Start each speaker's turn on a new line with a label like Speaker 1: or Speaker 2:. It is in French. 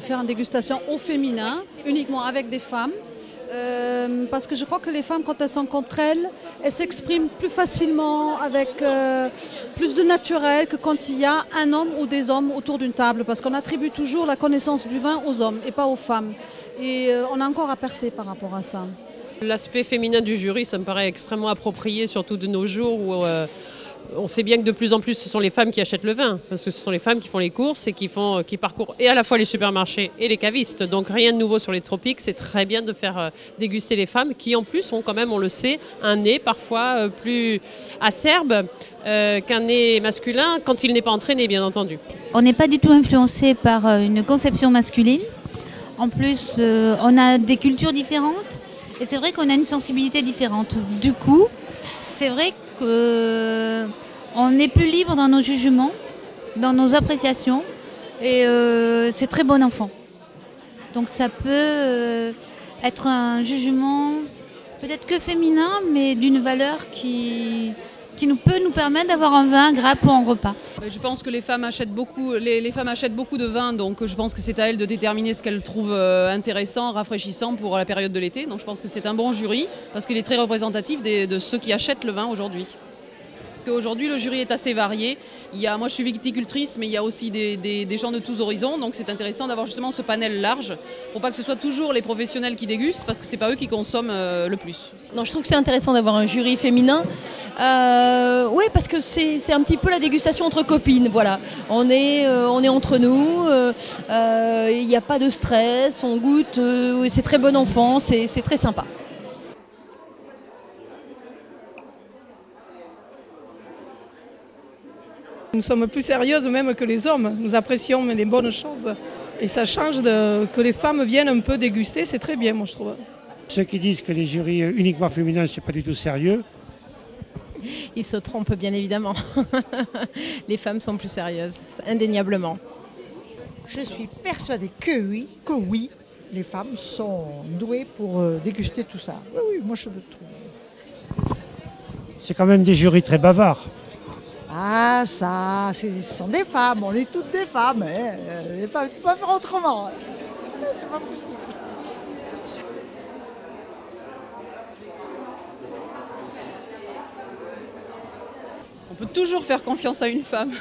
Speaker 1: faire une dégustation au féminin, uniquement avec des femmes. Parce que je crois que les femmes, quand elles sont contre elles, elles s'expriment plus facilement, avec plus de naturel que quand il y a un homme ou des hommes autour d'une table. Parce qu'on attribue toujours la connaissance du vin aux hommes et pas aux femmes. Et on a encore à percer par rapport à ça.
Speaker 2: L'aspect féminin du jury, ça me paraît extrêmement approprié, surtout de nos jours où on sait bien que de plus en plus ce sont les femmes qui achètent le vin, parce que ce sont les femmes qui font les courses et qui parcourent et à la fois les supermarchés et les cavistes. Donc rien de nouveau sur les tropiques, c'est très bien de faire déguster les femmes qui en plus ont quand même, on le sait, un nez parfois plus acerbe qu'un nez masculin quand il n'est pas entraîné, bien entendu.
Speaker 3: On n'est pas du tout influencé par une conception masculine. En plus, on a des cultures différentes et c'est vrai qu'on a une sensibilité différente. Du coup, c'est vrai qu'on est plus libre dans nos jugements, dans nos appréciations et c'est très bon enfant. Donc ça peut être un jugement peut-être que féminin mais d'une valeur qui peut nous permettre d'avoir un vin agréable pour un repas.
Speaker 4: Je pense que les femmes achètent beaucoup de vin, donc je pense que c'est à elles de déterminer ce qu'elles trouvent intéressant, rafraîchissant pour la période de l'été. Donc je pense que c'est un bon jury parce qu'il est très représentatif de ceux qui achètent le vin aujourd'hui. Aujourd'hui, le jury est assez varié. Moi, je suis viticultrice, mais il y a aussi des gens de tous horizons. Donc, c'est intéressant d'avoir justement ce panel large pour pas que ce soit toujours les professionnels qui dégustent, parce que c'est pas eux qui consomment le plus.
Speaker 5: Non, je trouve que c'est intéressant d'avoir un jury féminin. Oui, parce que c'est un petit peu la dégustation entre copines. Voilà, on est entre nous. Il n'y a pas de stress. On goûte. C'est très bon enfant. C'est très sympa.
Speaker 6: Nous sommes plus sérieuses même que les hommes. Nous apprécions les bonnes choses. Et ça change que les femmes viennent un peu déguster. C'est très bien, moi, je trouve.
Speaker 7: Ceux qui disent que les jurys uniquement féminins, c'est pas du tout sérieux.
Speaker 8: Ils se trompent bien évidemment. Les femmes sont plus sérieuses, indéniablement.
Speaker 9: Je suis persuadée que oui, les femmes sont douées pour déguster tout ça. Oui, moi je le trouve.
Speaker 7: C'est quand même des jurys très bavards.
Speaker 9: Ah ça, ce sont des femmes, on est toutes des femmes. Hein. Les femmes ne peuvent pas faire autrement. C'est pas possible.
Speaker 4: On peut toujours faire confiance à une femme.